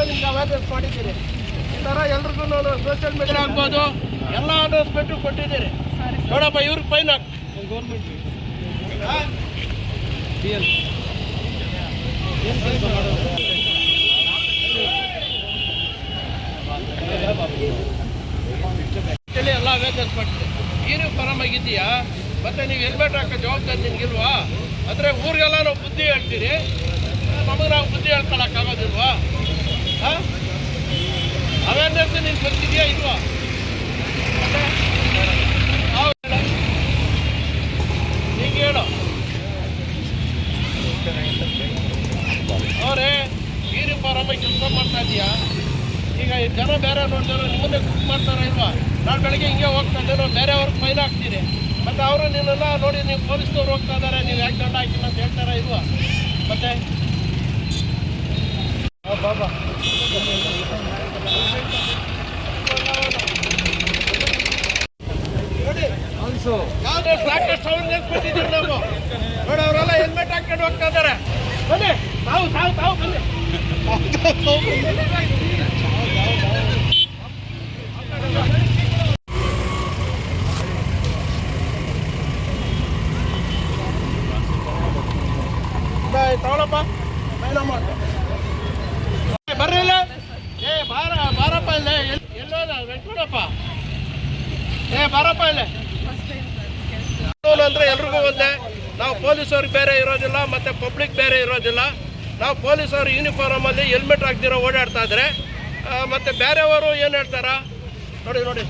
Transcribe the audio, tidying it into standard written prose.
ನಿಮ್ಗೆ ಅವೇರ್ನೆಸ್ ಮಾಡಿದ್ದೀರಿ. ಈ ಥರ ಎಲ್ರಿಗೂ ನಾನು ಸೋಷಿಯಲ್ ಮೀಡಿಯಾ ಆಗ್ಬೋದು ಎಲ್ಲ ಅನೌನ್ಸ್ಮೆಂಟು ಕೊಟ್ಟಿದ್ದೀರಿ. ನೋಡಪ್ಪ ಇವ್ರಿಗೆ ಫೈನ್ ಹಾಕಿ ಗೌರ್ಮೆಂಟ್ ಎಲ್ಲ ಅವೇರ್ನೆಸ್ ಮಾಡ್ತೀವಿ. ನೀನು ಆರಾಮಾಗಿದ್ದೀಯಾ? ಮತ್ತೆ ನೀವು ಹೆಲ್ಮೆಟ್ ಹಾಕೋ ಜವಾಬ್ದಾರಿ ನಿಮ್ಗಿಲ್ವಾ? ಅಂದರೆ ಊರಿಗೆಲ್ಲ ನಾವು ಬುದ್ಧಿ ಹೇಳ್ತೀರಿ, ನಮಗೆ ನಾವು ಬುದ್ಧಿ ಹೇಳ್ಕೊಳಕ್ಕಾಗೋದಿಲ್ವಾ? ಅವೇರ್ನೆಸ್ ನಿನ್ಗೆ ಗೊತ್ತಿದೆಯಾ ಇಲ್ವಾ? ಈಗ ಹೇಳು ಅವರೇ ಆರಾಮಾಗಿ ಕೆಲಸ ಮಾಡ್ತಾ ಇದೀಯಾ? ಈಗ ಜನ ಬೇರೆ ನೋಡಿದ್ರೆ ನಿಮ್ಮನ್ನೇ ಕುಕ್ ಮಾಡ್ತಾರ ಇಲ್ವಾ? ನಾಳೆ ಬೆಳಗ್ಗೆ ಹಿಂಗೆ ಹೋಗ್ತಾ ಇದ್ದೇನೆ, ಬೇರೆಯವ್ರಿಗೆ ಫೈನ್ ಹಾಕ್ತೀರಿ. ಮತ್ತು ಅವರು ನಿನ್ನೆಲ್ಲ ನೋಡಿ ನೀವು ಪೊಲೀಸ್ನವ್ರು ಹೋಗ್ತಾ ಇದ್ದಾರೆ, ನೀವು ಯಾಕೆ ದಂಡ ಹಾಕಿಲ್ಲ ಅಂತ ಹೇಳ್ತಾರ ಇಲ್ವಾ? ಮತ್ತೆ ಬಾಬಾ ಯಾವುದೇ ಸಾಕಷ್ಟು ಅವೇರ್ನೆಸ್ ಕೊಟ್ಟಿದ್ದೀವಿ ನಾವು. ನೋಡಿ ಅವರೆಲ್ಲ ಹೆಲ್ಮೆಟ್ ಹಾಕೊಂಡು ಹೋಗ್ತಾ ಇದ್ದಾರೆ. ಬನ್ನಿ ತಾವು ತಾವು ತಾವು ಬನ್ನಿ. ತಗೊಳಪ್ಪ ಬರ್ರಿ ಇಲ್ಲ. ಬಾರಪ್ಪ ಇಲ್ಲೇ ಎಲ್ಲೋದ ವೆಂಕಟಪ್ಪ. ಬಾರಪ್ಪ ಇಲ್ಲೇ. ಅಂದ್ರೆ ಎಲ್ರಿಗೂ ಒಂದೇ. ನಾವು ಪೊಲೀಸವ್ರಿಗೆ ಬೇರೆ ಇರೋದಿಲ್ಲ, ಮತ್ತೆ ಪಬ್ಲಿಕ್ ಬೇರೆ ಇರೋದಿಲ್ಲ. ನಾವು ಪೊಲೀಸವ್ರು ಯೂನಿಫಾರ್ಮಲ್ಲಿ ಹೆಲ್ಮೆಟ್ ಹಾಕ್ದಿರೋ ಓಡಾಡ್ತಾ ಇದ್ರೆ ಮತ್ತೆ ಬೇರೆಯವರು ಏನು ಹೇಳ್ತಾರ ನೋಡಿ ನೋಡಿ.